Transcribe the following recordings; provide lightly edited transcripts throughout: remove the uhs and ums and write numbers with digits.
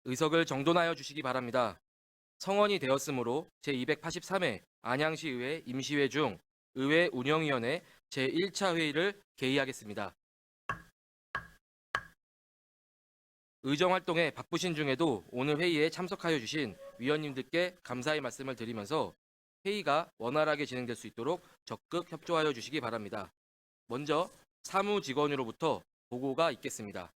의석을 정돈하여 주시기 바랍니다. 성원이 되었으므로 제283회 안양시의회 임시회 중 의회 운영위원회 제1차 회의를 개의하겠습니다. 의정활동에 바쁘신 중에도 오늘 회의에 참석하여 주신 위원님들께 감사의 말씀을 드리면서 회의가 원활하게 진행될 수 있도록 적극 협조하여 주시기 바랍니다. 먼저 사무직원으로부터 보고가 있겠습니다.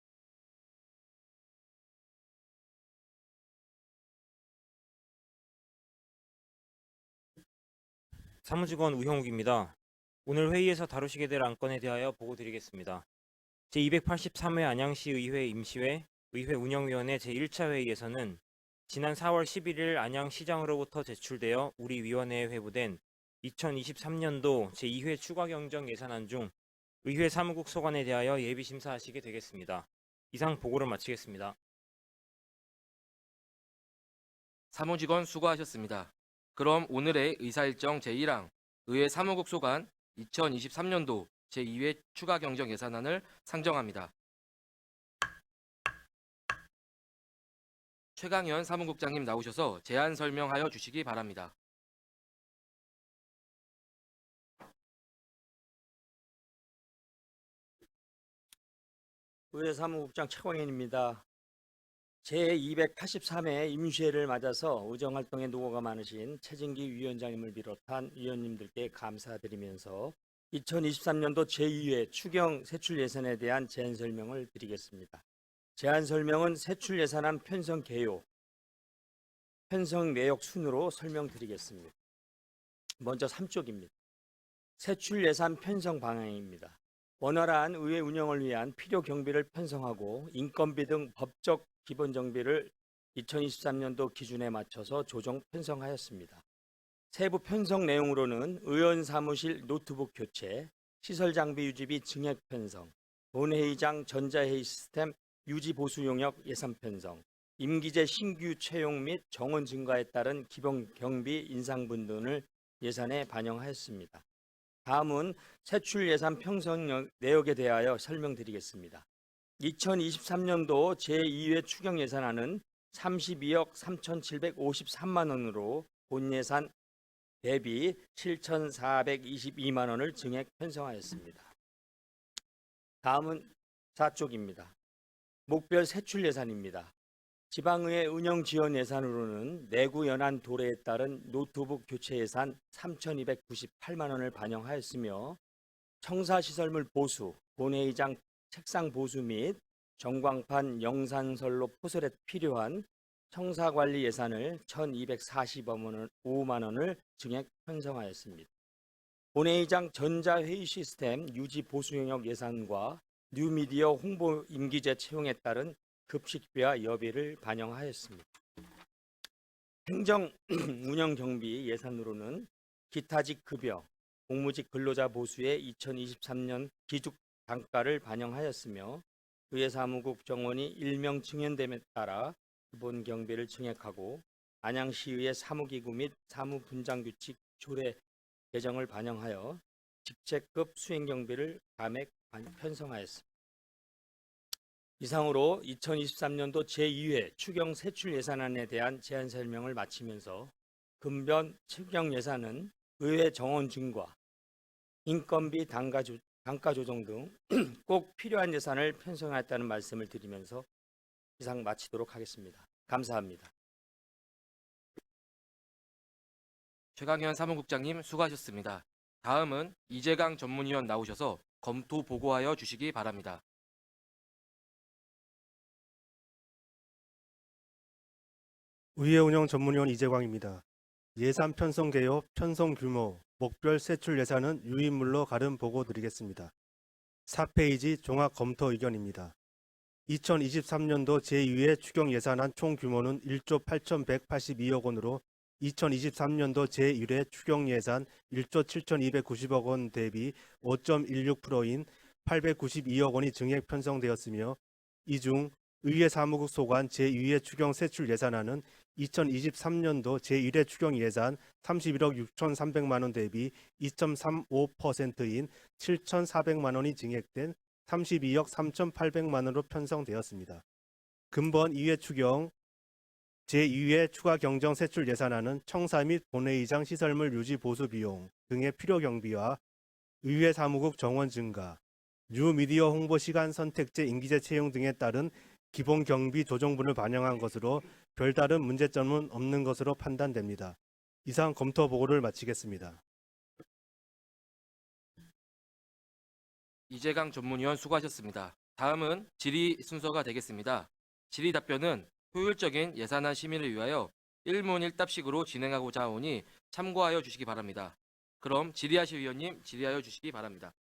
사무직원 우형욱입니다. 오늘 회의에서 다루시게 될 안건에 대하여 보고드리겠습니다. 제283회 안양시의회 임시회 의회 운영위원회 제1차 회의에서는 지난 4월 11일 안양시장으로부터 제출되어 우리 위원회에 회부된 2023년도 제2회 추가경정 예산안 중 의회 사무국 소관에 대하여 예비심사하시게 되겠습니다. 이상 보고를 마치겠습니다. 사무직원 수고하셨습니다. 그럼 오늘의 의사일정 제1항 의회 사무국 소관 2023년도 제2회 추가경정 예산안을 상정합니다. 최강현 사무국장님 나오셔서 제안 설명하여 주시기 바랍니다. 의회 사무국장 최광현입니다. 제283회 임시회를 맞아서 의정활동에 노고가 많으신 최진기 위원장님을 비롯한 위원님들께 감사드리면서 2023년도 제2회 추경 세출 예산에 대한 제안 설명을 드리겠습니다. 제안 설명은 세출 예산안 편성 개요, 편성 내역 순으로 설명드리겠습니다. 먼저 3쪽입니다. 세출 예산 편성 방향입니다. 원활한 의회 운영을 위한 필요 경비를 편성하고 인건비 등 법적 기본 정비를 2023년도 기준에 맞춰서 조정 편성하였습니다. 세부 편성 내용으로는 의원 사무실 노트북 교체, 시설 장비 유지비 증액 편성, 본회의장 전자회의 시스템 유지 보수 용역 예산 편성, 임기제 신규 채용 및 정원 증가에 따른 기본 경비 인상분 등을 예산에 반영하였습니다. 다음은 세출 예산 편성 내역에 대하여 설명드리겠습니다. 2023년도 제2회 추경 예산안은 32억 3,753만 원으로 본 예산 대비 7,422만 원을 증액 편성하였습니다. 다음은 4쪽입니다. 목별 세출 예산입니다. 지방의회 운영 지원 예산으로는 내구 연안 도래에 따른 노트북 교체 예산 3,298만 원을 반영하였으며 청사시설물 보수, 본회의장 책상 보수 및 전광판 영산선로 포설에 필요한 청사관리 예산을 1,245만 원을 증액 편성하였습니다. 본회의장 전자회의 시스템 유지 보수 영역 예산과 뉴미디어 홍보 임기제 채용에 따른 급식비와 여비를 반영하였습니다. 행정 운영 경비 예산으로는 기타직 급여, 공무직 근로자 보수의 2023년 기축 단가를 반영하였으며 의회 사무국 정원이 일명 증연됨에 따라 기본 경비를 증액하고 안양시의회 사무기구 및 사무분장규칙 조례 개정을 반영하여 직책급 수행 경비를 감액 편성하였습니다. 이상으로 2023년도 제2회 추경 세출 예산안에 대한 제안 설명을 마치면서 금변 추경 예산은 의회 정원 증가, 인건비 단가 조정 등 꼭 필요한 예산을 편성하였다는 말씀을 드리면서 이상 마치도록 하겠습니다. 감사합니다. 최강현 사무국장님 수고하셨습니다. 다음은 이재강 전문위원 나오셔서 검토 보고하여 주시기 바랍니다. 의회 운영 전문위원 이재광입니다. 예산 편성 개요, 편성 규모, 목별 세출 예산은 유인물로 가름 보고 드리겠습니다. 4페이지 종합 검토 의견입니다. 2023년도 제2회 추경 예산안 총 규모는 1조 8,182억 원으로 2023년도 제1회 추경 예산 1조 7,290억 원 대비 5.16%인 892억 원이 증액 편성되었으며 이 중 의회 사무국 소관 제2회 추경 세출 예산안은 2023년도 제1회 추경 예산 31억 6,300만 원 대비 2.35%인 7,400만 원이 증액된 32억 3,800만 원으로 편성되었습니다. 근본 2회 추경 제2회 추가 경정 세출 예산안은 청사 및 본회의장 시설물 유지 보수 비용 등의 필요 경비와 의회 사무국 정원 증가, 뉴미디어 홍보 시간 선택제 임기제 채용 등에 따른 기본 경비 조정분을 반영한 것으로 별다른 문제점은 없는 것으로 판단됩니다. 이상 검토 보고를 마치겠습니다. 이재강 전문위원 수고하셨습니다. 다음은 질의 순서가 되겠습니다. 질의 답변은 효율적인 예산안 심의를 위하여 1문 1답식으로 진행하고자 하오니 참고하여 주시기 바랍니다. 그럼 질의하실 위원님 질의하여 주시기 바랍니다.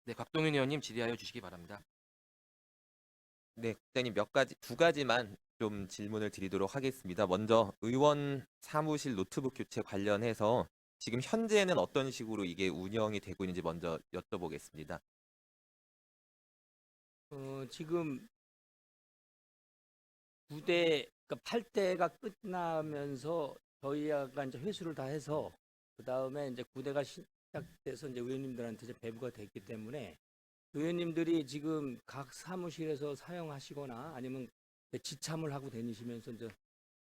네, 곽동윤 의원님 질의하여 주시기 바랍니다. 네, 국장님 두 가지만 좀 질문을 드리도록 하겠습니다. 먼저 의원 사무실 노트북 교체 관련해서 지금 현재는 어떤 식으로 이게 운영이 되고 있는지 먼저 여쭤보겠습니다. 지금 9대, 그러니까 8대가 끝나면서 저희가 이제 회수를 다 해서 그 다음에 이제 9대가 시작돼서 이제 의원님들한테 이제 배부가 됐기 때문에 의원님들이 지금 각 사무실에서 사용하시거나 아니면 지참을 하고 다니시면서 이제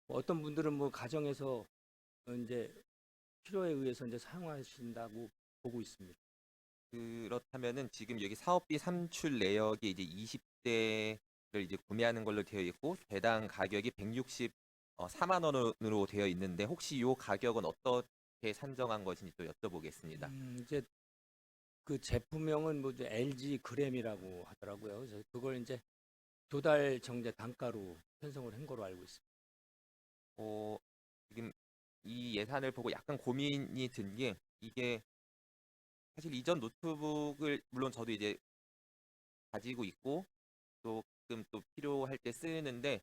어떤 분들은 뭐 가정에서 이제 필요에 의해서 이제 사용하신다고 보고 있습니다. 그렇다면은 지금 여기 사업비 산출 내역이 이제 20대를 이제 구매하는 걸로 되어 있고 대당 가격이 164만 원으로 되어 있는데 혹시 이 가격은 어떻게 산정한 것인지 또 여쭤보겠습니다. 이제 그 제품명은 뭐 이제 LG 그램이라고 하더라고요. 그래서 그걸 이제 조달 정제 단가로 편성을 한 거로 알고 있습니다. 지금 이 예산을 보고 약간 고민이 든 게 이게 사실 이전 노트북을 물론 저도 이제 가지고 있고 또 가끔 또 필요할 때 쓰는데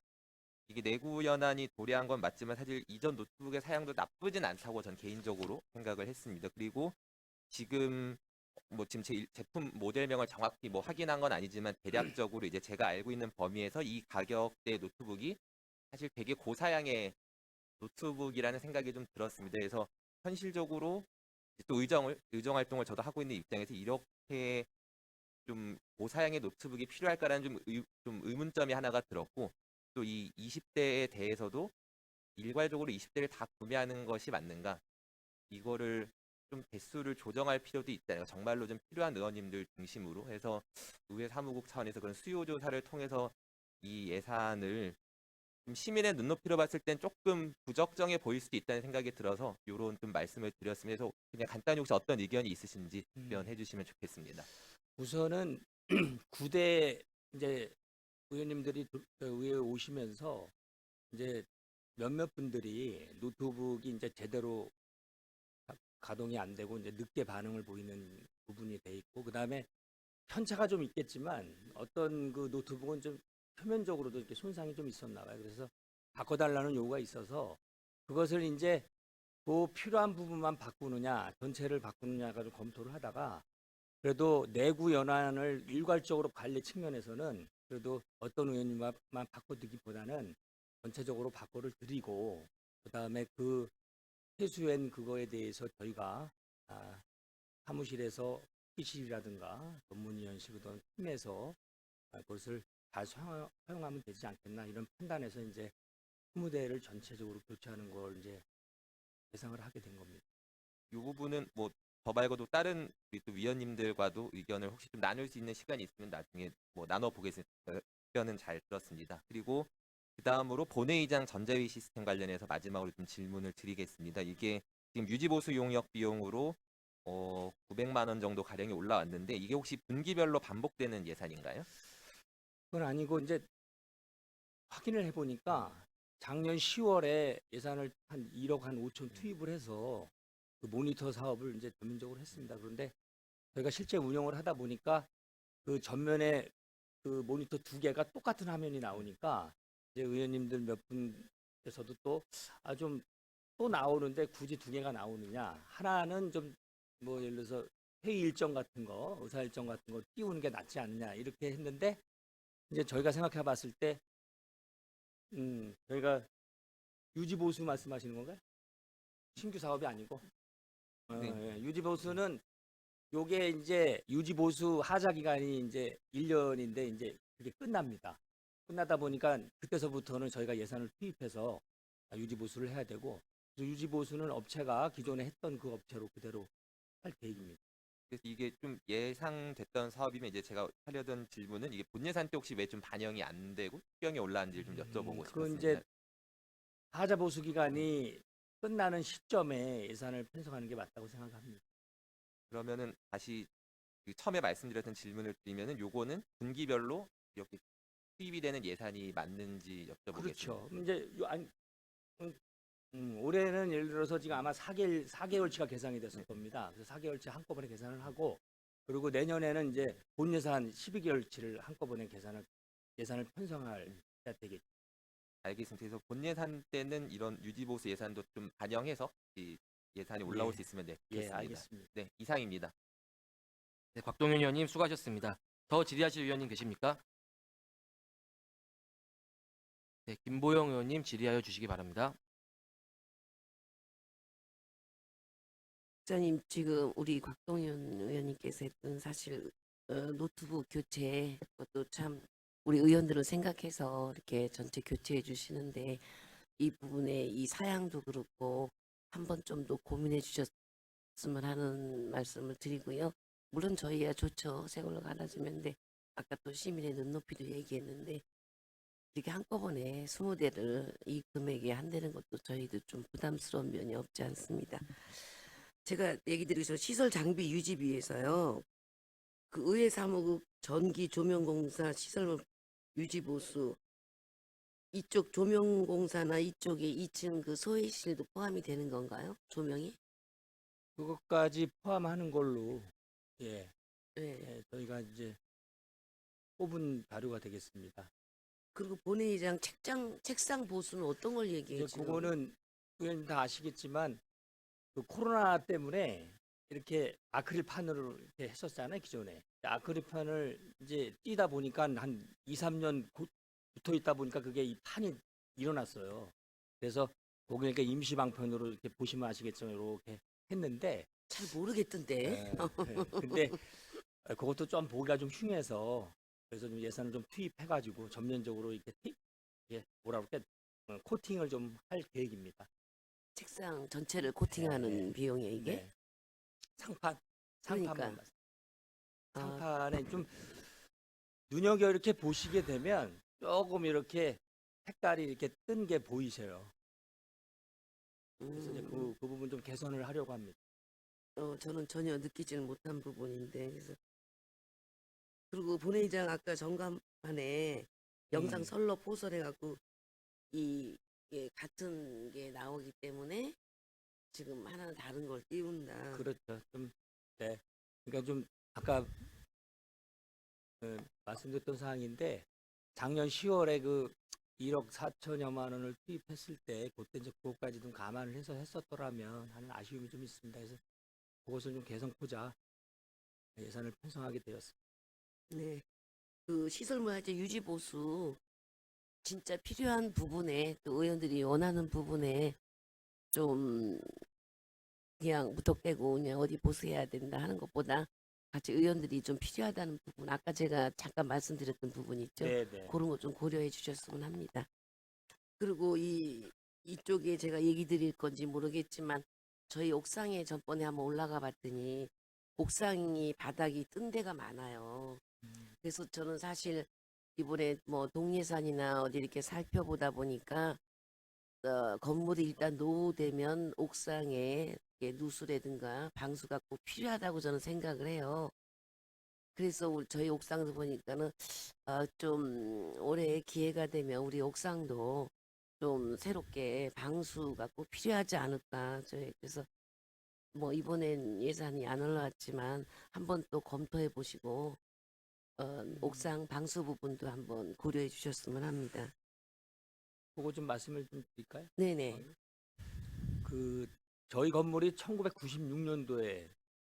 이게 내구 연한이 도래한 건 맞지만 사실 이전 노트북의 사양도 나쁘진 않다고 전 개인적으로 생각을 했습니다. 그리고 지금 뭐 지금 제 제품 모델명을 정확히 뭐 확인한 건 아니지만 대략적으로 이제 제가 알고 있는 범위에서 이 가격대 노트북이 사실 되게 고사양의 노트북이라는 생각이 좀 들었습니다. 그래서 현실적으로 또 의정 활동을 저도 하고 있는 입장에서 이렇게 좀 고사양의 노트북이 필요할까라는 좀 의문점이 하나가 들었고 또 이 20대에 대해서도 일괄적으로 20대를 다 구매하는 것이 맞는가 이거를 좀 대수를 조정할 필요도 있다. 정말로 좀 필요한 의원님들 중심으로 해서 의회 사무국 차원에서 그런 수요 조사를 통해서 이 예산을 좀 시민의 눈높이로 봤을 땐 조금 부적정해 보일 수도 있다는 생각이 들어서 이런 좀 말씀을 드렸습니다. 그래서 그냥 간단히 혹시 어떤 의견이 있으신지 답변해 주시면 좋겠습니다. 우선은 9대 이제 의원님들이 의회에 오시면서 이제 몇몇 분들이 노트북이 이제 제대로 가동이 안 되고 이제 늦게 반응을 보이는 부분이 돼 있고 그다음에 편차가 좀 있겠지만 어떤 그 노트북은 좀 표면적으로도 이렇게 손상이 좀 있었나 봐요. 그래서 바꿔달라는 요구가 있어서 그것을 이제 그 필요한 부분만 바꾸느냐 전체를 바꾸느냐가 좀 검토를 하다가 그래도 내구 연한을 일괄적으로 관리 측면에서는 그래도 어떤 의원님만 바꿔드기보다는 전체적으로 바꿔를 드리고 그다음에 그 회수한 그거에 대해서 저희가 사무실에서 PC라든가 전문위원실이든 팀에서 그것을 잘 사용하면 되지 않겠나 이런 판단에서 이제 20대를 전체적으로 교체하는 걸 이제 예상을 하게 된 겁니다. 이 부분은 뭐 저 말고도 다른 우리 또 위원님들과도 의견을 혹시 좀 나눌 수 있는 시간이 있으면 나중에 뭐 나눠 보겠습니다. 의견은 잘 들었습니다. 그리고 그 다음으로 본회의장 전자회의 시스템 관련해서 마지막으로 좀 질문을 드리겠습니다. 이게 지금 유지보수 용역 비용으로 900만 원 정도 가량이 올라왔는데 이게 혹시 분기별로 반복되는 예산인가요? 그건 아니고 이제 확인을 해보니까 작년 10월에 예산을 한 1억 한 5천 투입을 해서 그 모니터 사업을 이제 전면적으로 했습니다. 그런데 저희가 실제 운영을 하다 보니까 그 전면에 그 모니터 2개가 똑같은 화면이 나오니까 이제 의원님들 몇 분에서도 또 좀 또 나오는데 굳이 2개가 나오느냐 하나는 좀 뭐 예를 들어서 회의 일정 같은 거 의사 일정 같은 거 띄우는 게 낫지 않느냐 이렇게 했는데 이제 저희가 생각해 봤을 때 저희가 유지보수 말씀하시는 건가요? 신규 사업이 아니고 네. 예, 유지보수는 요게 이제 유지보수 하자 기간이 이제 1년인데 이제 그게 끝납니다. 끝나다 보니까 그때서부터는 저희가 예산을 투입해서 유지 보수를 해야 되고 그 유지 보수는 업체가 기존에 했던 그 업체로 그대로 할 계획입니다. 그래서 이게 좀 예상됐던 사업이면 이제 제가 하려던 질문은 이게 본 예산 때 혹시 왜 좀 반영이 안 되고 수경에 올라왔는지 좀 여쭤보고 그건 싶었습니다. 이제 하자 보수 기간이 끝나는 시점에 예산을 편성하는 게 맞다고 생각합니다. 그러면은 다시 그 처음에 말씀드렸던 질문을 드리면은 요거는 분기별로 이렇게 투입이 되는 예산이 맞는지 여쭤보겠습니다. 그렇죠. 이제 올해는 예를 들어서 지금 아마 4개월치가 계산이 됐을 겁니다. 그래서 4개월치 한꺼번에 계산을 하고 그리고 내년에는 이제 본 예산 12개월치를 한꺼번에 예산을 편성할 해야 되겠죠. 알겠습니다. 그래서 본 예산 때는 이런 유지보수 예산도 좀 반영해서 이 예산이 올라올 예. 수 있으면 네, 예, 좋겠습니다. 알겠습니다. 네, 이상입니다. 네, 곽동현 의원님 수고하셨습니다. 더 질의하실 의원님 계십니까? 네, 김보영 의원님 질의하여 주시기 바랍니다. 목사님, 지금 우리 곽동현 의원님께서 했던 사실 노트북 교체 그것도 참 우리 의원들은 생각해서 이렇게 전체 교체해 주시는데 이 부분에 이 사양도 그렇고 한번 좀 더 고민해 주셨으면 하는 말씀을 드리고요. 물론 저희야 좋죠. 새 걸로 갈아주면데 아까 또 시민의 눈높이도 얘기했는데 이렇게 한꺼번에 20대를 이 금액에 한다는 것도 저희도 좀 부담스러운 면이 없지 않습니다. 제가 얘기 드리기 전에 시설 장비 유지비에서요. 그 의회 사무국 전기 조명공사 시설 유지 보수 이쪽 조명공사나 이쪽에 2층 그 소회실도 포함이 되는 건가요? 조명이? 그것까지 포함하는 걸로 예, 네. 저희가 이제 뽑은 자료가 되겠습니다. 그리고 본회의장 책상 보수는 어떤 걸 얘기해 이제 지금? 그거는 의원님 다 아시겠지만 그 코로나 때문에 이렇게 아크릴판으로 이렇게 했었잖아요 기존에. 아크릴판을 이제 띄다 보니까 한 2, 3년 붙어 있다 보니까 그게 이 판이 일어났어요. 그래서 거기 이렇게 임시 방편으로 이렇게 보시면 아시겠지만 이렇게 했는데 잘 모르겠던데. 근데 그것도 좀 보기가 좀 흉해서 그래서 좀 예산을 좀 투입해가지고 전면적으로 이렇게 뭐라 그럴까 코팅을 좀 할 계획입니다. 책상 전체를 코팅하는 네. 비용이에요 이게? 네. 상판만 그러니까. 아, 상판에 좀 눈여겨 이렇게 보시게 되면 조금 이렇게 색깔이 이렇게 뜬 게 보이셔요. 그래서 이제 그 부분 좀 개선을 하려고 합니다. 저는 전혀 느끼지는 못한 부분인데 그래서 그리고 본회의장 아까 정감판에 영상 설로 포설해 갖고 이게 같은 게 나오기 때문에 지금 하나는 다른 걸 띄운다. 그렇죠. 좀 네. 그러니까 좀 아까 말씀드렸던 사항인데 작년 10월에 그 1억 4천여만 원을 투입했을 때 그때 이제 그것까지 좀 감안을 해서 했었더라면 하는 아쉬움이 좀 있습니다. 그래서 그것을 좀 개선코자 예산을 편성하게 되었습니다. 네. 그 시설문화재 유지 보수 진짜 필요한 부분에 또 의원들이 원하는 부분에 좀 그냥 무턱대고 그냥 어디 보수해야 된다 하는 것보다 같이 의원들이 좀 필요하다는 부분 아까 제가 잠깐 말씀드렸던 부분 있죠. 네. 그런 거 좀 고려해 주셨으면 합니다. 그리고 이쪽에 제가 얘기 드릴 건지 모르겠지만 저희 옥상에 전번에 한번 올라가 봤더니 옥상이 바닥이 뜬 데가 많아요. 그래서 저는 사실 이번에 뭐 동예산이나 어디 이렇게 살펴보다 보니까 건물이 일단 노후되면 옥상에 이렇게 누수라든가 방수가 꼭 필요하다고 저는 생각을 해요. 그래서 저희 옥상도 보니까는 좀 올해 기회가 되면 우리 옥상도 좀 새롭게 방수가 꼭 필요하지 않을까. 그래서 뭐 이번엔 예산이 안 올라왔지만 한번 또 검토해 보시고 옥상 방수 부분도 한번 고려해 주셨으면 합니다. 그거 좀 말씀을 좀 드릴까요? 네네. 그 저희 건물이 1996년도에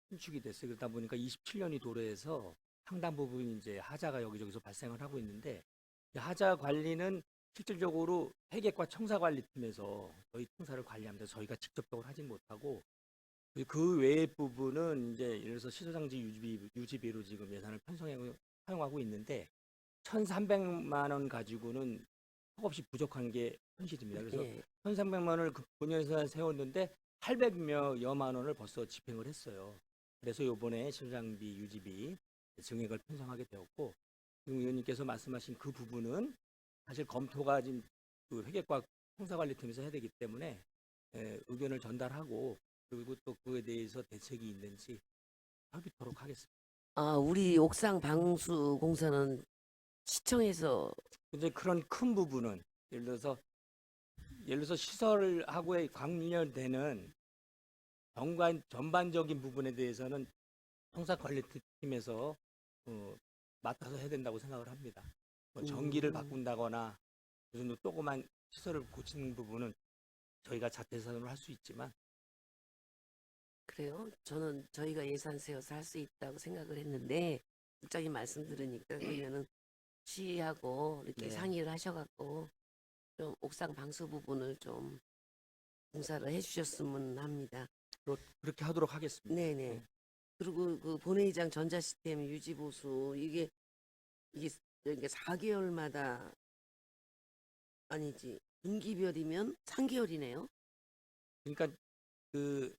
신축이 됐어요. 그러다 보니까 27년이 도래해서 상당 부분 이제 하자가 여기저기서 발생을 하고 있는데 이 하자 관리는 실질적으로 회계과 청사관리팀에서 저희 청사를 관리합니다. 저희가 직접적으로 하진 못하고 그 외의 부분은 이제 예를 들어서 시설장치 유지비로 지금 예산을 편성하고 사용하고 있는데 1,300만 원 가지고는 턱없이 부족한 게 현실입니다. 그래서 예. 1,300만 원을 본연에서 세웠는데 800여만 원을 벌써 집행을 했어요. 그래서 이번에 신장비 유지비 증액을 편성하게 되었고, 지금 의원님께서 말씀하신 그 부분은 사실 검토가 지금 그 회계과 통사관리팀에서 해야 되기 때문에 의견을 전달하고, 그리고 또 그에 대해서 대책이 있는지 협의토록 하겠습니다. 아, 우리 옥상 방수 공사는 시청에서 근데 그런 큰 부분은 예를 들어서 시설하고의 관련되는 전반적인 부분에 대해서는 통사관리팀에서 맡아서 해야 된다고 생각을 합니다. 뭐 전기를 바꾼다거나 그 정도 조그만 시설을 고치는 부분은 저희가 자체산으로 할 수 있지만, 그래요. 저는 저희가 예산 세워서 할 수 있다고 생각을 했는데 국장님 말씀 들으니까 그러면은 시하고 이렇게 네. 상의를 하셔갖고 좀 옥상 방수 부분을 좀 공사를 해주셨으면 합니다. 그렇게 하도록 하겠습니다. 네네. 네. 그리고 그 본회의장 전자시스템 유지 보수 이게 4개월마다 아니지 분기별이면 3개월이네요. 그러니까 그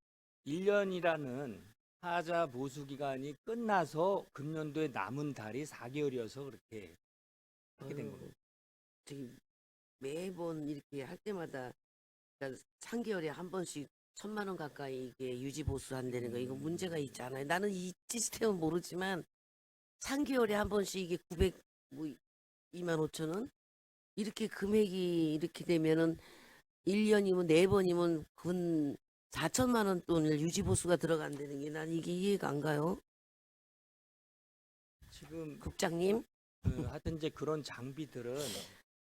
1년이라는 하자 보수 기간이 끝나서 금년도에 남은 달이 4개월이어서 그렇게 하게 된 겁니다. 저기 매번 이렇게 할 때마다 그러니까 3개월에 한 번씩 1,000만 원 가까이 이게 유지 보수 한다는 거 이거 문제가 있잖아요. 나는 이 시스템은 모르지만 3개월에 한 번씩 이게 2만 5천 원 이렇게 금액이 이렇게 되면은 1년이면 4번이면 근 4천만 원 돈을 유지 보수가 들어간다는 게 난 이게 이해가 안 가요. 지금 국장님. 하여튼 이제 그런 장비들은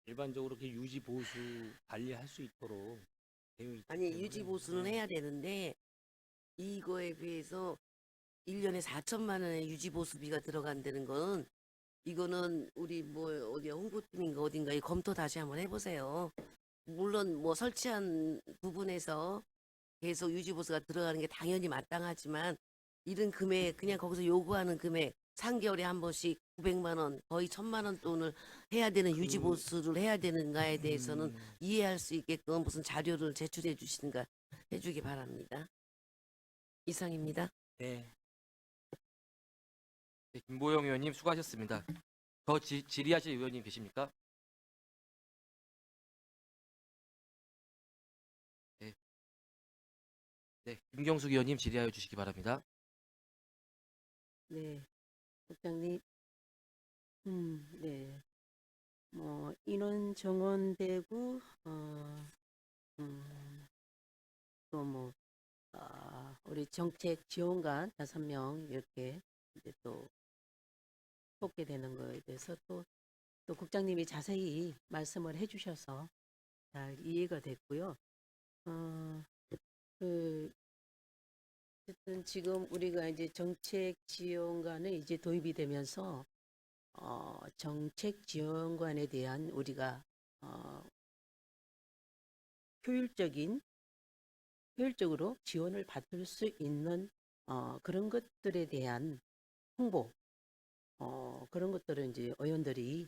일반적으로 이렇게 유지 보수 관리할 수 있도록 되어 있기 아니 때문에, 유지 보수는 네. 해야 되는데 이거에 비해서 1년에 4천만 원의 유지 보수비가 들어간다는 건 이거는 우리 뭐 어디 홍보팀인가 어딘가에 검토 다시 한번 해보세요. 물론 뭐 설치한 부분에서 계속 유지 보수가 들어가는 게 당연히 마땅하지만 이런 금액 그냥 거기서 요구하는 금액 3개월에 한 번씩 900만 원 거의 1,000만 원 돈을 해야 되는 유지 보수를 해야 되는가에 대해서는 이해할 수 있게끔 무슨 자료를 제출해 주시는가 해주기 바랍니다. 이상입니다. 네. 네, 김보영 의원님 수고하셨습니다. 더 질의하실 의원님 계십니까? 네. 네, 김경숙 의원님 질의하여 주시기 바랍니다. 네, 국장님. 네. 뭐 인원 정원되고 또 뭐 우리 정책 지원관 5명 이렇게 이제 또 뽑게 되는 거에 대해서 또 국장님이 자세히 말씀을 해주셔서 잘 이해가 됐고요. 그 어쨌든 지금 우리가 이제 정책 지원관에 이제 도입이 되면서 정책 지원관에 대한 우리가 효율적으로 지원을 받을 수 있는 그런 것들에 대한 홍보 그런 것들을 이제 의원들이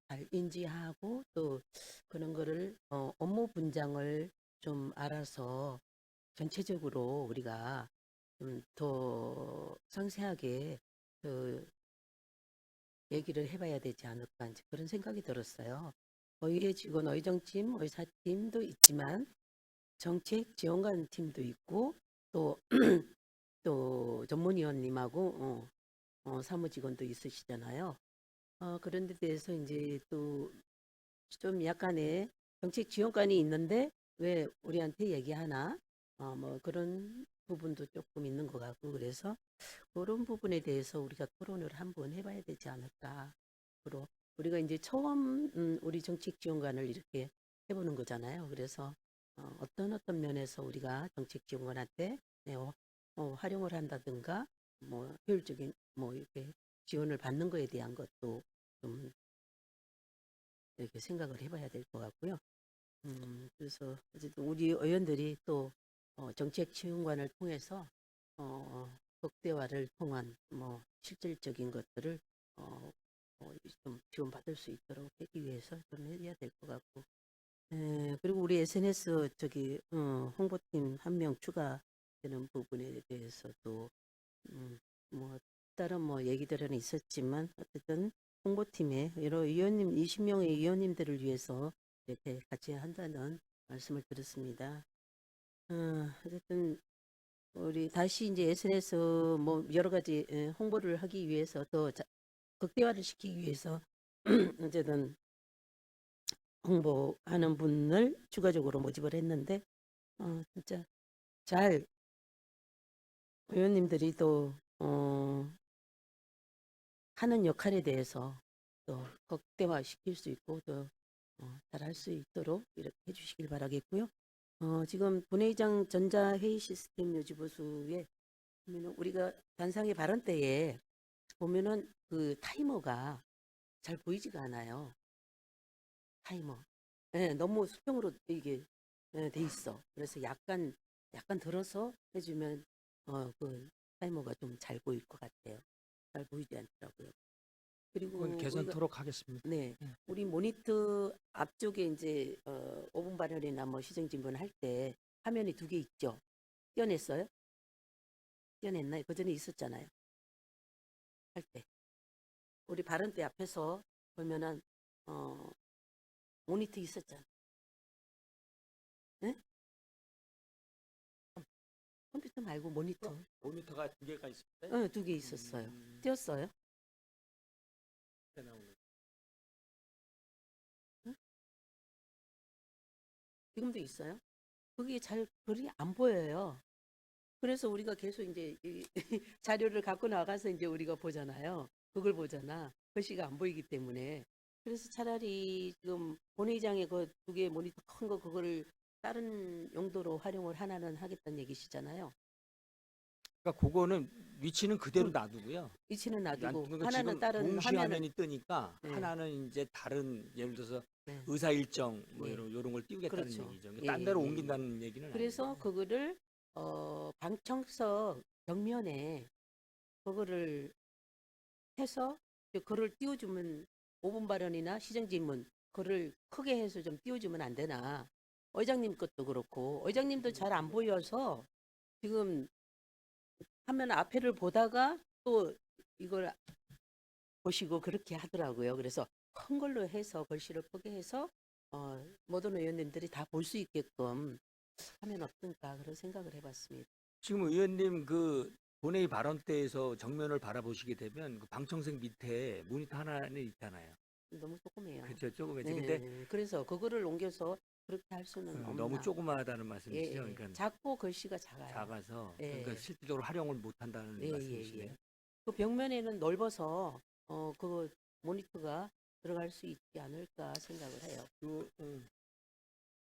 잘 인지하고 또 그런 거를 업무 분장을 좀 알아서 전체적으로 우리가 좀 더 상세하게 그 얘기를 해봐야 되지 않을까 이제 그런 생각이 들었어요. 의회 직원, 의정팀, 의사팀도 있지만 정책 지원관 팀도 있고 또 또 전문위원님하고 사무직원도 있으시잖아요. 그런 데 대해서 이제 또 좀 약간의 정책 지원관이 있는데 왜 우리한테 얘기하나? 뭐 그런 부분도 조금 있는 것 같고 그래서 그런 부분에 대해서 우리가 토론을 한번 해봐야 되지 않을까. 그리고 우리가 이제 처음 우리 정책 지원관을 이렇게 해보는 거잖아요. 그래서 어떤 면에서 우리가 정책 지원관한테 활용을 한다든가 뭐 효율적인 뭐 이렇게 지원을 받는 거에 대한 것도 좀 이렇게 생각을 해봐야 될 것 같고요. 그래서 어쨌든 우리 의원들이 또 정책 지원관을 통해서 극대화를 통한 뭐 실질적인 것들을 좀 지원받을 수 있도록 하기 위해서 좀 해야 될 것 같고. 그리고 우리 SNS 홍보팀 한 명 추가되는 부분에 대해서도 뭐 다른 뭐 얘기들은 있었지만 어쨌든 홍보팀에 여러 위원님 20명의 위원님들을 위해서 이렇게 같이 한다는 말씀을 드렸습니다. 어쨌든 우리 다시 이제 SNS 뭐 여러 가지 홍보를 하기 위해서 더 극대화를 시키기 위해서 어쨌든 홍보하는 분을 추가적으로 모집을 했는데 진짜 잘 의원님들이 또 하는 역할에 대해서 또 극대화 시킬 수 있고 또 잘할 수 있도록 이렇게 해주시길 바라겠고요. 지금 본회의장 전자회의 시스템 요지보수에 보면은 우리가 단상의 발언 때에 보면은 그 타이머가 잘 보이지가 않아요. 타이머. 네, 너무 수평으로 이게 돼 있어. 그래서 약간 들어서 해주면 그 타이머가 좀 잘 보일 것 같아요. 잘 보이지 않더라고요. 그리고 그건 개선토록 하겠습니다. 네, 예. 우리 모니터 앞쪽에 이제 5분 발언이나 뭐 시정진문 할 때 화면이 2개 있죠. 떼어냈어요? 떼어냈나요? 그 전에 있었잖아요. 할 때. 우리 발언 때 앞에서 보면은 모니터 있었잖아. 네? 컴퓨터 말고 모니터. 모니터가 2개가 있었어요? 2개 있었어요. 띄었어요? 응? 지금도 있어요? 그게 잘 글이 안 보여요. 그래서 우리가 계속 이제 이 자료를 갖고 나가서 이제 우리가 보잖아요. 그걸 보잖아. 글씨가 안 보이기 때문에. 그래서 차라리 지금 본회의장에 그 2개 모니터 큰 거 그거를 다른 용도로 활용을 하나는 하겠다는 얘기시잖아요. 그러니까 그거는 위치는 그대로 놔두고요. 위치는 놔두고 그러니까 하나는 지금 다른 동시 화면을 화면이 뜨니까 네. 하나는 이제 다른 예를 들어서 네. 의사 일정 뭐 예. 이런 걸 띄우겠다는 그렇죠. 얘기죠. 예, 딴 데로 예, 예. 옮긴다는 얘기는 그래서 아니에요. 그거를 방청석 벽면에 그거를 해서 이제 그걸 띄워주면 5분 발언이나 시정질문 그거를 크게 해서 좀 띄워주면 안 되나. 의장님 것도 그렇고 의장님도 잘 안 보여서 지금 화면 앞에를 보다가 또 이걸 보시고 그렇게 하더라고요. 그래서 큰 걸로 해서 글씨를 크게 해서 모든 의원님들이 다 볼 수 있게끔 하면 어떨까 그런 생각을 해봤습니다. 지금 의원님 그 본회의 발언 때에서 정면을 바라보시게 되면 그 방청석 밑에 모니터 하나는 있잖아요. 너무 조그매요. 그렇죠. 조금이지. 네, 근데 그래서 그거를 옮겨서 그렇게 할 수는 없나. 너무 조그마하다는 예, 말씀이시죠. 예. 그러니까 작고 글씨가 작아요. 작아서 예. 그러니까 실질적으로 활용을 못 한다는 예, 예, 말씀이시네요. 예. 그 벽면에는 넓어서 그 모니터가 들어갈 수 있지 않을까 생각을 해요.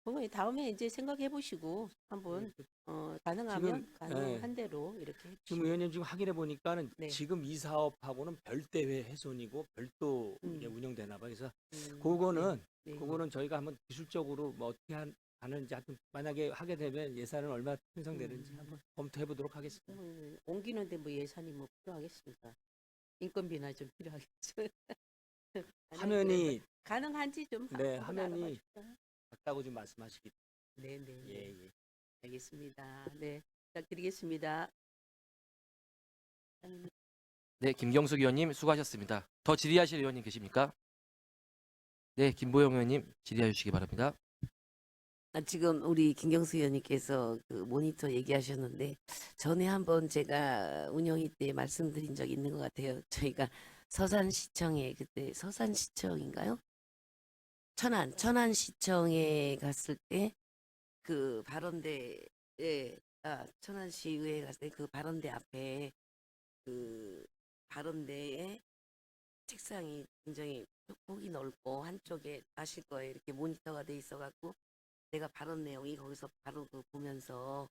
그거 다음에 이제 생각해 보시고 한번 가능하면 지금, 가능한 대로 이렇게 지금 해주시면. 의원님 지금 확인해 보니까는 네. 지금 이 사업하고는 별대회 훼손이고 별도 이게 음. 운영되나 봐요. 그래서 네. 네. 그거는 저희가 한번 기술적으로 뭐 어떻게 하는지 하여튼 만약에 하게 되면 예산은 얼마 편성되는지 한번 검토해 보도록 하겠습니다. 옮기는데 뭐 예산이 뭐 필요하겠습니까? 인건비나 좀 필요하겠죠. 화면이 가능한지 좀 네, 한번 화면이 알아봐주세요. 작다고 좀 말씀하시기. 네. 예. 알겠습니다. 네, 부탁드리겠습니다. 네, 김경숙 의원님 수고하셨습니다. 더 질의하실 의원님 계십니까? 네, 김보영 의원님 질의해 주시기 바랍니다. 지금 우리 김경수 의원님께서 그 모니터 얘기하셨는데 전에 한번 제가 운영위 때 말씀드린 적 있는 것 같아요. 저희가 서산시청에 그때 서산시청인가요? 천안시청에 갔을 때 그 발언대 천안시의회 갔을 때 그 발언대 앞에 그 발언대에 책상이 굉장히 폭이 넓고 한쪽에 아실 거예요. 이렇게 모니터가 돼 있어갖고 내가 발언 내용이 거기서 바로 그 보면서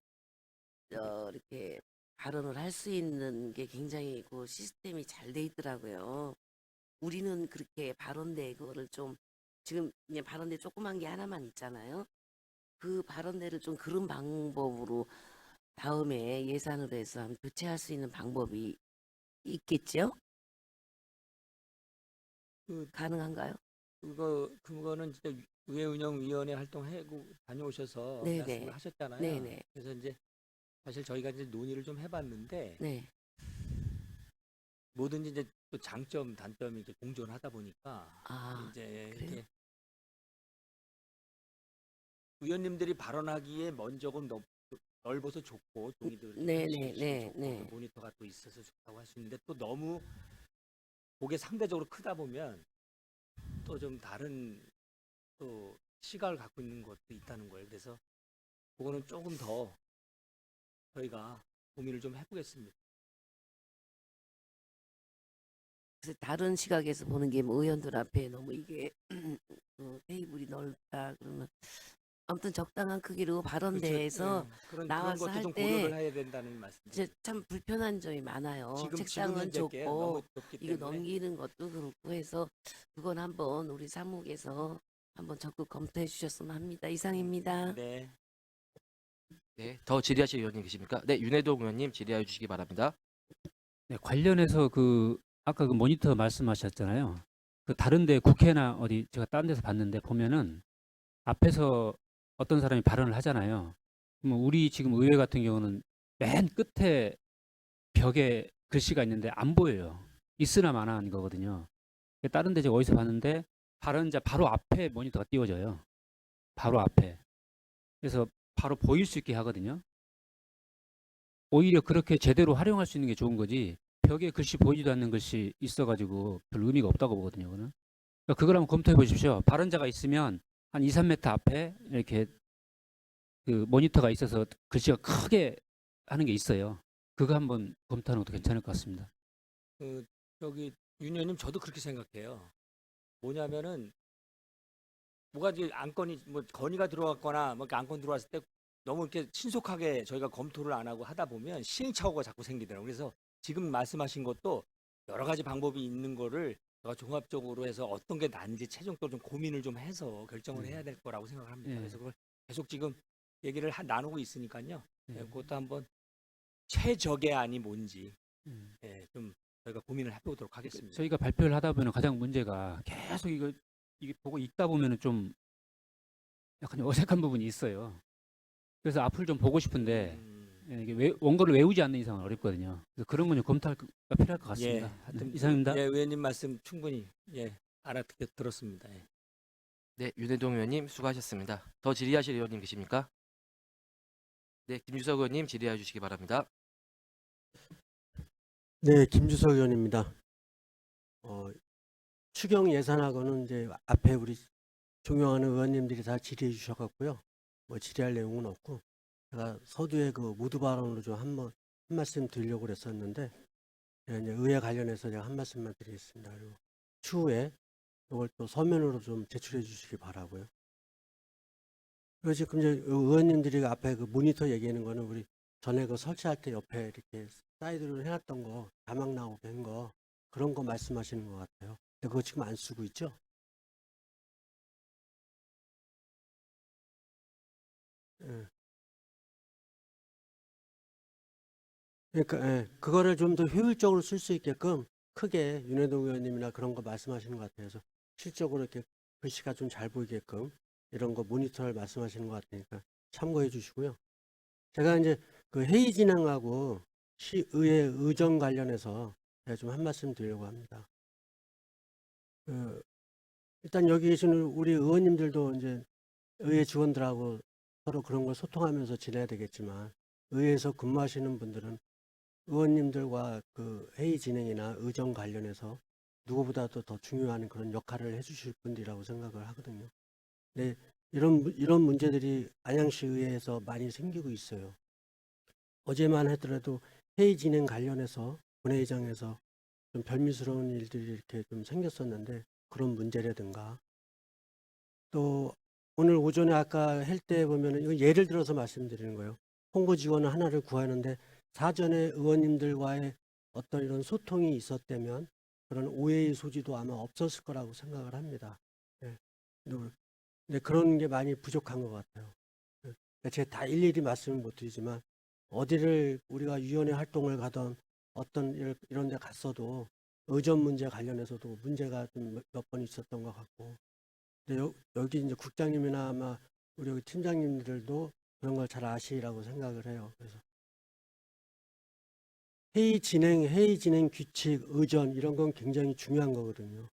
이렇게 발언을 할 수 있는 게 굉장히 그 시스템이 잘 돼 있더라고요. 우리는 그렇게 발언대 그거를 좀 지금 그냥 발언대 조그만 게 하나만 있잖아요. 그 발언대를 좀 그런 방법으로 다음에 예산으로 해서 한번 교체할 수 있는 방법이 있겠죠? 그 가능한가요? 그거는 진짜 의회 운영위원회 활동하고 다녀오셔서 네네. 말씀을 하셨잖아요. 네네. 그래서 이제 사실 저희가 이제 논의를 좀 해봤는데 네. 뭐든지 이제 또 장점, 단점이 이렇게 공존하다 보니까 아, 이제 그래요? 이렇게 의원님들이 발언하기에 먼 조금 넓어서 좋고 동의도 네네네. 좋고 네. 그 모니터가 또 있어서 좋다고 할 수 있는데 또 너무 그게 상대적으로 크다 보면 또 좀 다른 또 시각을 갖고 있는 것도 있다는 거예요. 그래서 그거는 조금 더 저희가 고민을 좀 해보겠습니다. 그래서 다른 시각에서 보는 게 뭐 의원들 앞에 너무 이게 테이블이 넓다 그러면 아무튼 적당한 크기로 발언대에서 그런 나와서 것도 할 좀 때 고려를 해야 된다는 말씀이죠. 이제 참 불편한 점이 많아요. 지금 책상은 현재께 너무 좁고 좁기 이거 때문에 넘기는 것도 그렇고 해서 그건 한번 우리 사무국에서 한번 적극 검토해 주셨으면 합니다. 이상입니다. 네. 네, 더 질의하실 의원님 계십니까? 네, 윤해동 의원님 질의하여 주시기 바랍니다. 네, 관련해서 아까 그 모니터 말씀하셨잖아요. 그 다른데 국회나 어디 제가 다른 데서 봤는데 보면은 앞에서 어떤 사람이 발언을 하잖아요. 그러면 우리 지금 의회 같은 경우는 맨 끝에 벽에 글씨가 있는데 안 보여요. 있으나 마나한 거거든요. 다른 데 제가 어디서 봤는데 발언자 바로 앞에 모니터가 띄워져요. 바로 앞에. 그래서 바로 보일 수 있게 하거든요. 오히려 그렇게 제대로 활용할 수 있는 게 좋은 거지 벽에 글씨 보이지도 않는 글씨 있어가지고 별 의미가 없다고 보거든요. 그거는. 그러니까 그걸 한번 검토해 보십시오. 발언자가 있으면 한 2, 3m 앞에 이렇게 그 모니터가 있어서 글씨가 크게 하는 게 있어요. 그거 한번 검토하는 것도 괜찮을 것 같습니다. 저기 윤 의원님 저도 그렇게 생각해요. 뭐냐면은 뭐가 이제 안건이 뭐 건의가 들어왔거나 뭐 이렇게 안건 들어왔을 때 너무 이렇게 신속하게 저희가 검토를 안 하고 하다 보면 시행착오가 자꾸 생기더라고요. 그래서 지금 말씀하신 것도 여러 가지 방법이 있는 거를 제가 종합적으로 해서 어떤 게 난지 최종적으로 좀 고민을 좀 해서 결정을 해야 될 거라고 생각을 합니다. 예. 그래서 그걸 계속 지금 얘기를 나누고 있으니까요. 예. 그것도 한번 최적의 안이 뭔지 음. 좀 저희가 고민을 해보도록 하겠습니다. 저희가 발표를 하다 보면 가장 문제가 계속 이게 보고 읽다 보면은 좀 약간 어색한 부분이 있어요. 그래서 앞을 좀 보고 싶은데 예, 이게 원고를 외우지 않는 이상은 어렵거든요. 그래서 그런 건 좀 검토가 필요할 것 같습니다. 하여튼 네, 이상입니다. 예, 의원님 말씀 충분히 알아들었습니다. 예. 네, 윤해동 의원님 수고하셨습니다. 더 질의하실 의원님 계십니까? 네, 김주석 의원님 질의해 주시기 바랍니다. 네, 김주석 의원입니다. 추경 예산하고는 이제 앞에 우리 존경하는 의원님들이 다 질의해 주셔갖고요. 뭐 질의할 내용은 없고 제가 서두에 그 모두 발언으로 좀 한 말씀 드리려고 그랬었는데 제가 이제 의회 관련해서 제가 한 말씀만 드리겠습니다. 그리고 추후에 이걸 또 서면으로 좀 제출해 주시기 바라고요. 그리고 지금 이제 의원님들이 앞에 그 모니터 얘기하는 거는 우리 전에 그 설치할 때 옆에 이렇게 사이드로 해놨던 거 자막 나오게 한 거 그런 거 말씀하시는 것 같아요. 근데 그거 지금 안 쓰고 있죠? 예. 그러니까 그거를 좀 더 효율적으로 쓸 수 있게끔 크게 윤해동 의원님이나 그런 거 말씀하시는 것 같아요. 그래서 실적으로 이렇게 글씨가 좀 잘 보이게끔 이런 거 모니터를 말씀하시는 것 같으니까 참고해 주시고요. 제가 이제 그 회의 진행하고 시의회 의정 관련해서 제가 좀 한 말씀 드리려고 합니다. 일단 여기 계시는 우리 의원님들도 이제 의회 직원들하고 서로 그런 걸 소통하면서 지내야 되겠지만 의회에서 근무하시는 분들은 의원님들과 그 회의 진행이나 의정 관련해서 누구보다도 더 중요한 그런 역할을 해주실 분들이라고 생각을 하거든요. 네, 이런 문제들이 안양시 의회에서 많이 생기고 있어요. 어제만 하더라도 회의 진행 관련해서 본회의장에서 좀 별미스러운 일들이 이렇게 좀 생겼었는데 그런 문제라든가 또 오늘 오전에 아까 할 때 보면은 이거 예를 들어서 말씀드리는 거예요. 홍보 지원 하나를 구하는데 사전에 의원님들과의 어떤 이런 소통이 있었다면 그런 오해의 소지도 아마 없었을 거라고 생각을 합니다. 네. 근데 그런 게 많이 부족한 것 같아요. 제가 다 일일이 말씀을 못 드리지만 어디를 우리가 위원회 활동을 가던 어떤 이런 데 갔어도 의전 문제 관련해서도 문제가 좀 몇 번 있었던 것 같고, 근데 여기 이제 국장님이나 아마 우리 여기 팀장님들도 그런 걸 잘 아시라고 생각을 해요. 그래서 회의 진행 규칙, 의전 이런 건 굉장히 중요한 거거든요.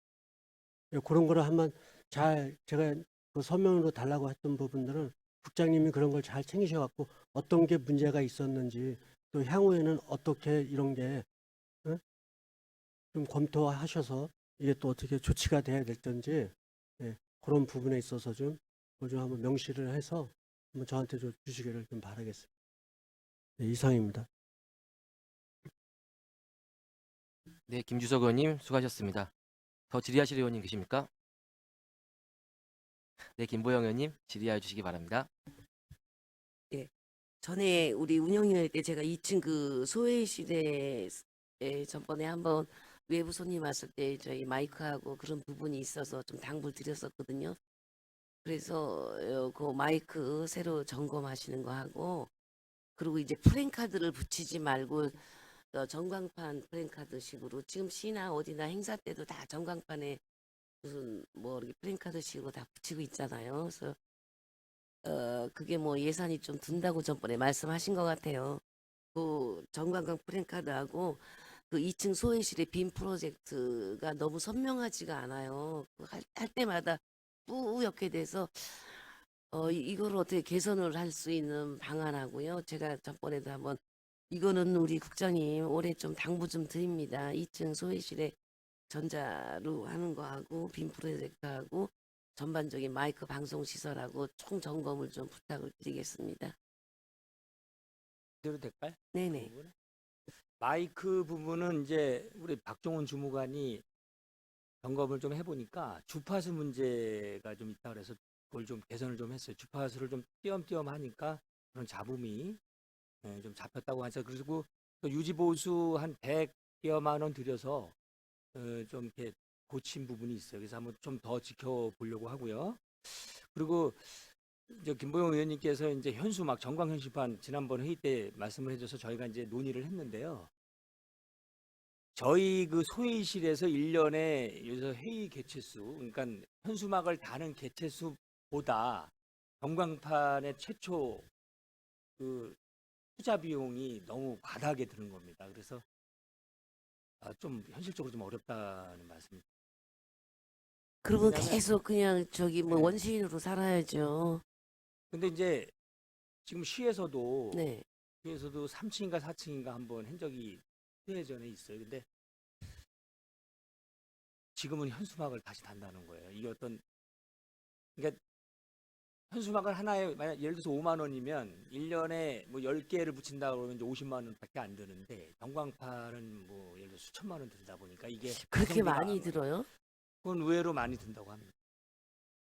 그런 거를 한번 잘 제가 그 서면으로 달라고 했던 부분들은 국장님이 그런 걸 잘 챙기셔갖고 어떤 게 문제가 있었는지 또 향후에는 어떻게 이런 게 좀 검토하셔서 이게 또 어떻게 조치가 돼야 될 건지 그런 부분에 있어서 좀 한번 명시를 해서 한번 저한테 좀 주시기를 좀 바라겠습니다. 네, 이상입니다. 네, 김주석 의원님 수고하셨습니다. 더 질의하실 의원님 계십니까? 네, 김보영 의원님 질의하여 주시기 바랍니다. 전에 우리 운영위원회 때 제가 2층 그 소회의실에 전번에 한번 외부 손님 왔을 때 저희 마이크하고 그런 부분이 있어서 좀 당부를 드렸었거든요. 그래서 그 마이크 새로 점검하시는 거 하고, 그리고 이제 프랜카드를 붙이지 말고 전광판 프랜카드식으로, 지금 시나 어디나 행사 때도 다 전광판에 무슨 뭐 이렇게 프랜카드식으로 다 붙이고 있잖아요. 그래서 그게 뭐 예산이 좀 든다고 전번에 말씀하신 것 같아요. 그 전광판 프랜카드하고 그 2층 소회실의 빔 프로젝트가 너무 선명하지가 않아요. 할 때마다 뿌옇게 돼서 이걸 어떻게 개선을 할 수 있는 방안하고요. 제가 전번에도 한번 이거는 우리 국장님 올해 좀 당부 좀 드립니다. 2층 소회실에 전자로 하는 거하고 빔 프로젝트하고 전반적인 마이크 방송 시설하고 총 점검을 좀 부탁을 드리겠습니다. 대로 될까요? 네네. 마이크 부분은 이제 우리 박종훈 주무관이 점검을 좀 해보니까 주파수 문제가 좀 있다 그래서 그걸 좀 개선을 좀 했어요. 주파수를 좀 띄엄띄엄 하니까 그런 잡음이 좀 잡혔다고 하죠. 그리고 또 유지보수 한 100여만 원 들여서 좀 이렇게 고친 부분이 있어요. 그래서 한번 좀 더 지켜보려고 하고요. 그리고 이제 김보영 의원님께서 이제 현수막 전광 현수판 지난번 회의 때 말씀을 해줘서 저희가 이제 논의를 했는데요. 저희 그 소회의실에서 1년에 여기서 회의 개최수, 그러니까 현수막을 다는 개최수보다 전광판의 최초 그 투자 비용이 너무 과다하게 드는 겁니다. 그래서 좀 현실적으로 좀 어렵다는 말씀. 그러면 왜냐면- 계속 그냥 저기 뭐 네. 원시인으로 살아야죠. 근데 이제 지금 시에서도 네. 3층인가 4층인가 한번 한 적이 꽤 전에 있어요. 근데 지금은 현수막을 다시 단다는 거예요. 이게 그러니까 현수막을 하나에 만약 예를 들어서 5만 원이면 1년에 뭐 10개를 붙인다 그러면 이제 50만 원밖에 안 드는데 전광판은 뭐 예를 들어 수천만 원 들다 보니까 이게 그렇게 가성비가 많이 들어요? 그건 의외로 많이 든다고 합니다.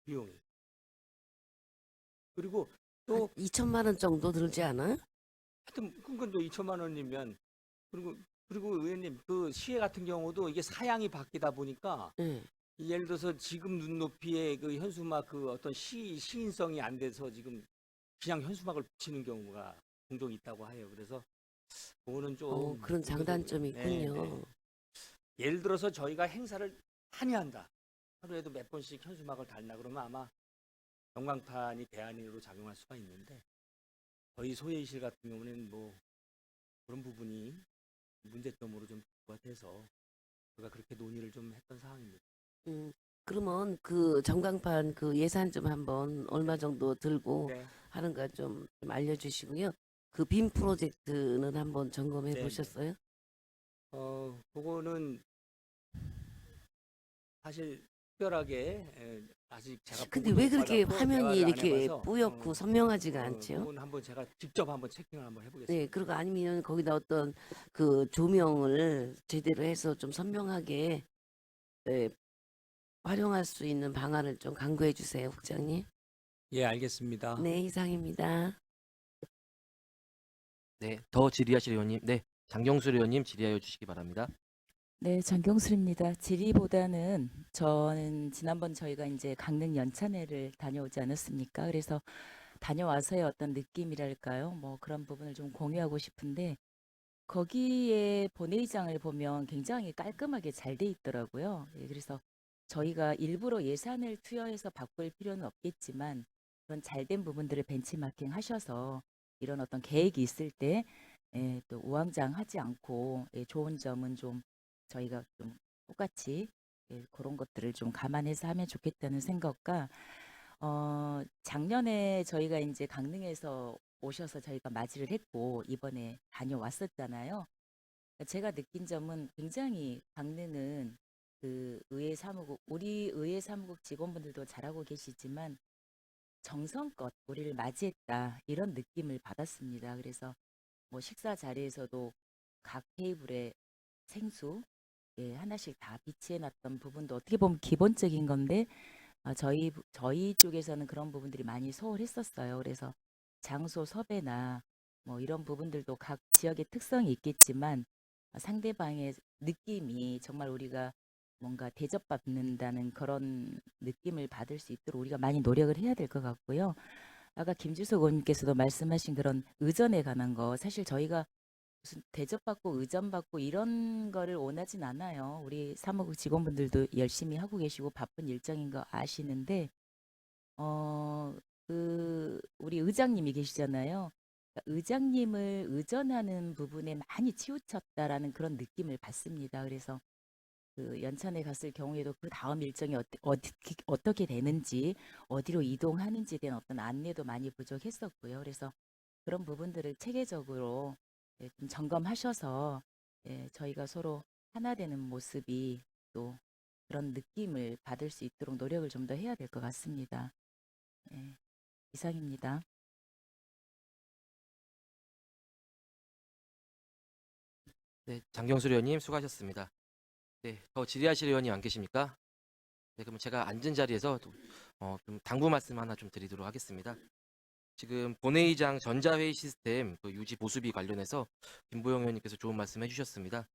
비용이. 그리고 또 2천만 원 정도 들지 않아요? 하여튼 그건 또 2천만 원이면 그리고 의원님 그 시해 같은 경우도 이게 사양이 바뀌다 보니까 네. 예를 들어서 지금 눈높이에 그 현수막 그 어떤 시인성이 안 돼서 지금 그냥 현수막을 붙이는 경우가 종종 있다고 해요. 그래서 그거는 좀 그런 장단점이 네, 있군요. 네. 예를 들어서 저희가 행사를 많이 한다. 하루에도 몇 번씩 현수막을 달나 그러면 아마 전광판이 대안으로 작용할 수가 있는데 저희 소회의실 같은 경우는 뭐 그런 부분이 문제점으로 좀 부과돼서 제가 그렇게 논의를 좀 했던 상황입니다. 그러면 그 전광판 그 예산 좀 한번 얼마 정도 들고 네. 하는가 좀 알려주시고요. 그 빔 프로젝트는 한번 점검해 네, 보셨어요? 그거는 사실 특별하게 아직 제가 근데 보고도 왜 그렇게 받았고 화면이 대화를 안 이렇게 해봐서, 뿌옇고 선명하지가 않죠? 그건 한번 제가 직접 한번 체킹을 한번 해보겠습니다. 네, 그리고 아니면 거기다 어떤 그 조명을 제대로 해서 좀 선명하게 활용할 수 있는 방안을 좀 강구해 주세요, 국장님. 예, 알겠습니다. 네, 이상입니다. 네, 더 질의하실 의원님, 네, 장경수 의원님 질의하여 주시기 바랍니다. 네, 장경술입니다. 질의보다는 저는 지난번 저희가 이제 강릉 연찬회를 다녀오지 않았습니까? 그래서 다녀와서의 어떤 느낌이랄까요? 뭐 그런 부분을 좀 공유하고 싶은데 거기에 본회의장을 보면 굉장히 깔끔하게 잘 돼 있더라고요. 예, 그래서 저희가 일부러 예산을 투여해서 바꿀 필요는 없겠지만 그런 잘된 부분들을 벤치마킹 하셔서 이런 어떤 계획이 있을 때 또 우왕좌왕하지 않고 좋은 점은 좀 저희가 좀 똑같이 그런 것들을 좀 감안해서 하면 좋겠다는 생각과 작년에 저희가 이제 강릉에서 오셔서 저희가 맞이를 했고 이번에 다녀왔었잖아요. 제가 느낀 점은 굉장히 강릉은 그 의회 사무국 우리 의회 사무국 직원분들도 잘하고 계시지만 정성껏 우리를 맞이했다 이런 느낌을 받았습니다. 그래서 뭐 식사 자리에서도 각 테이블에 생수 하나씩 다 비치해놨던 부분도 어떻게 보면 기본적인 건데 저희 쪽에서는 그런 부분들이 많이 소홀했었어요. 그래서 장소 섭외나 뭐 이런 부분들도 각 지역의 특성이 있겠지만 상대방의 느낌이 정말 우리가 뭔가 대접받는다는 그런 느낌을 받을 수 있도록 우리가 많이 노력을 해야 될 것 같고요. 아까 김주석 의원님께서도 말씀하신 그런 의전에 관한 거 사실 저희가 무슨 대접받고 의전받고 이런 거를 원하진 않아요. 우리 사무국 직원분들도 열심히 하고 계시고 바쁜 일정인 거 아시는데 우리 의장님이 계시잖아요. 그러니까 의장님을 의전하는 부분에 많이 치우쳤다라는 그런 느낌을 받습니다. 그래서 그 연찬에 갔을 경우에도 그 다음 일정이 어떻게 되는지 어디로 이동하는지에 대한 어떤 안내도 많이 부족했었고요. 그래서 그런 부분들을 체계적으로 좀 점검하셔서 저희가 서로 하나 되는 모습이 또 그런 느낌을 받을 수 있도록 노력을 좀 더 해야 될 것 같습니다. 이상입니다. 네, 장경수 의원님 수고하셨습니다. 네, 더 질의하실 의원님 안 계십니까? 네, 그러면 제가 앉은 자리에서 좀 당부 말씀 하나 좀 드리도록 하겠습니다. 지금 본회의장 전자회의 시스템 그 유지 보수비 관련해서 김보영 의원님께서 좋은 말씀 해주셨습니다.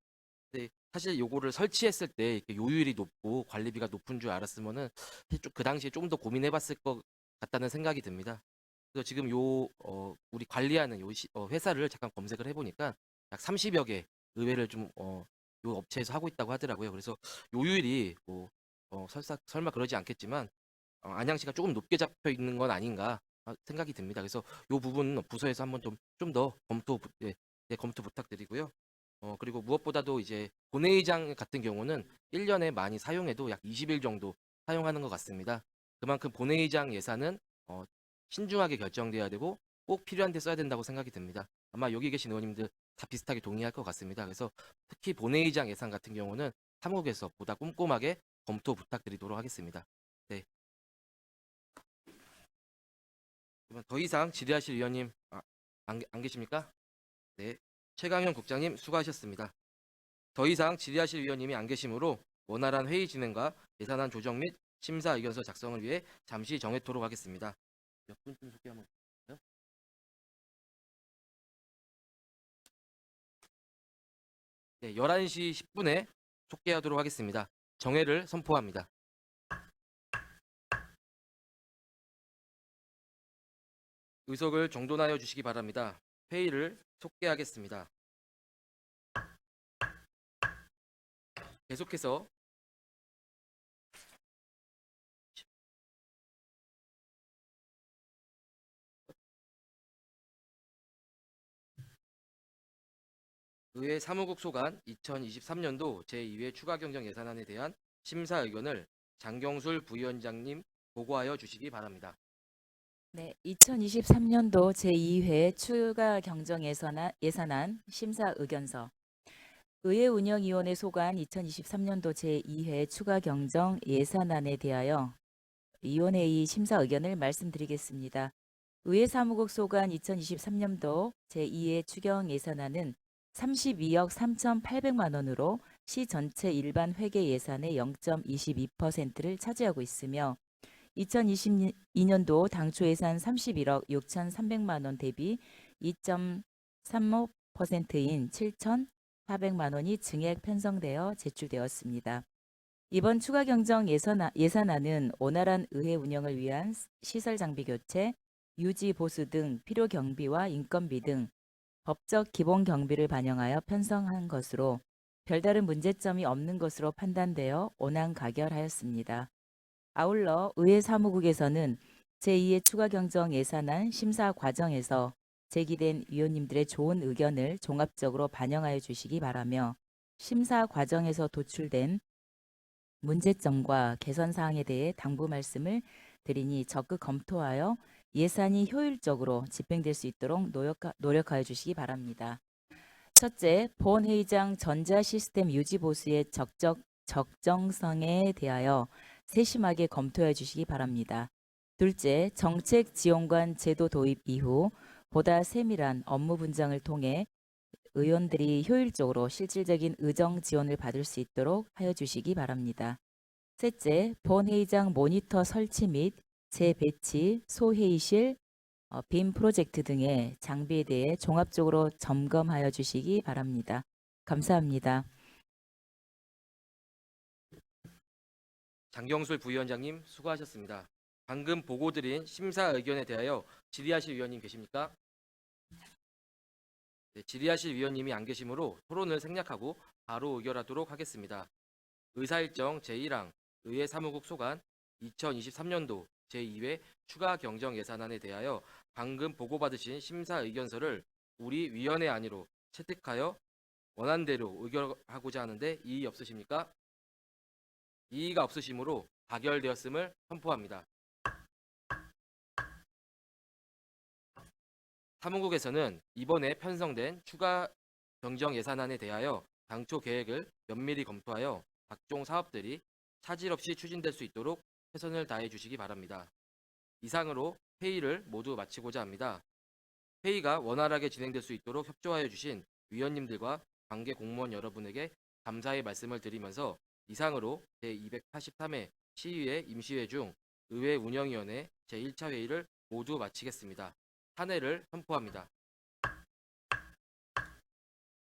네, 사실 요거를 설치했을 때 이렇게 요율이 높고 관리비가 높은 줄 알았으면은 사실 그 당시에 좀 더 고민해봤을 것 같다는 생각이 듭니다. 그래서 지금 우리 관리하는 회사를 잠깐 검색을 해보니까 약 30여 개 의뢰를 좀 요 업체에서 하고 있다고 하더라고요. 그래서 요율이 뭐 설마 그러지 않겠지만 안양시가 조금 높게 잡혀 있는 건 아닌가 생각이 듭니다. 그래서 요 부분 부서에서 한번 좀 더 검토 검토 부탁드리고요. 그리고 무엇보다도 이제 본회의장 같은 경우는 1년에 많이 사용해도 약 20일 정도 사용하는 것 같습니다. 그만큼 본회의장 예산은 신중하게 결정돼야 되고 꼭 필요한 데 써야 된다고 생각이 듭니다. 아마 여기 계신 의원님들 다 비슷하게 동의할 것 같습니다. 그래서 특히 본회의장 예산 같은 경우는 사무국에서 보다 꼼꼼하게 검토 부탁드리도록 하겠습니다. 네. 그러면 더 이상 질의하실 의원님 안 계십니까? 네. 최강현 국장님 수고하셨습니다. 더 이상 질의하실 의원님이 안 계시므로 원활한 회의 진행과 예산안 조정 및 심사 의견서 작성을 위해 잠시 정회토록 하겠습니다. 몇 분쯤 소개하면 될까요? 네, 11시 10분에 속개하도록 하겠습니다. 정회를 선포합니다. 의석을 정돈하여 주시기 바랍니다. 회의를 속개하겠습니다. 계속해서 의회 사무국 소관 2023년도 제2회 추가 경정 예산안에 대한 심사 의견을 장경술 부위원장님 보고하여 주시기 바랍니다. 네, 2023년도 제2회 추가 경정 예산안 심사 의견서 의회운영위원회 소관 2023년도 제2회 추가 경정 예산안에 대하여 위원회의 심사 의견을 말씀드리겠습니다. 의회사무국 소관 2023년도 제2회 추경 예산안은 32억 3,800만 원으로 시 전체 일반 회계 예산의 0.22%를 차지하고 있으며 2022년도 당초 예산 31억 6,300만 원 대비 2.35%인 7,400만 원이 증액 편성되어 제출되었습니다. 이번 추가 경정 예산안은 원활한 의회 운영을 위한 시설 장비 교체, 유지 보수 등 필요 경비와 인건비 등 법적 기본 경비를 반영하여 편성한 것으로 별다른 문제점이 없는 것으로 판단되어 온항 가결하였습니다. 아울러 의회 사무국에서는 제2의 추가 경정 예산안 심사 과정에서 제기된 위원님들의 좋은 의견을 종합적으로 반영하여 주시기 바라며 심사 과정에서 도출된 문제점과 개선 사항에 대해 당부 말씀을 드리니 적극 검토하여 예산이 효율적으로 집행될 수 있도록 노력하여 주시기 바랍니다. 첫째, 본회의장 전자시스템 유지 보수의 적정성에 대하여 세심하게 검토해 주시기 바랍니다. 둘째, 정책 지원관 제도 도입 이후 보다 세밀한 업무 분장을 통해 의원들이 효율적으로 실질적인 의정 지원을 받을 수 있도록 하여 주시기 바랍니다. 셋째, 본회의장 모니터 설치 및 재배치, 소회의실, 빔 프로젝트 등의 장비에 대해 종합적으로 점검하여 주시기 바랍니다. 감사합니다. 장경술 부위원장님 수고하셨습니다. 방금 보고드린 심사 의견에 대하여 질의하실 위원님 계십니까? 네, 질의하실 위원님이 안 계시므로 토론을 생략하고 바로 의결하도록 하겠습니다. 의사일정 제1항 의회 사무국 소관 2023년도 제2회 추가 경정 예산안에 대하여 방금 보고받으신 심사 의견서를 우리 위원회 안으로 채택하여 원안대로 의결하고자 하는데 이의 없으십니까? 이의가 없으시므로 가결되었음을 선포합니다. 사무국에서는 이번에 편성된 추가 경정 예산안에 대하여 당초 계획을 면밀히 검토하여 각종 사업들이 차질 없이 추진될 수 있도록 최선을 다해 주시기 바랍니다. 이상으로 회의를 모두 마치고자 합니다. 회의가 원활하게 진행될 수 있도록 협조하여 주신 위원님들과 관계 공무원 여러분에게 감사의 말씀을 드리면서 이상으로 제283회 시의회 임시회 중 의회 운영위원회 제1차 회의를 모두 마치겠습니다. 탄핵을 선포합니다.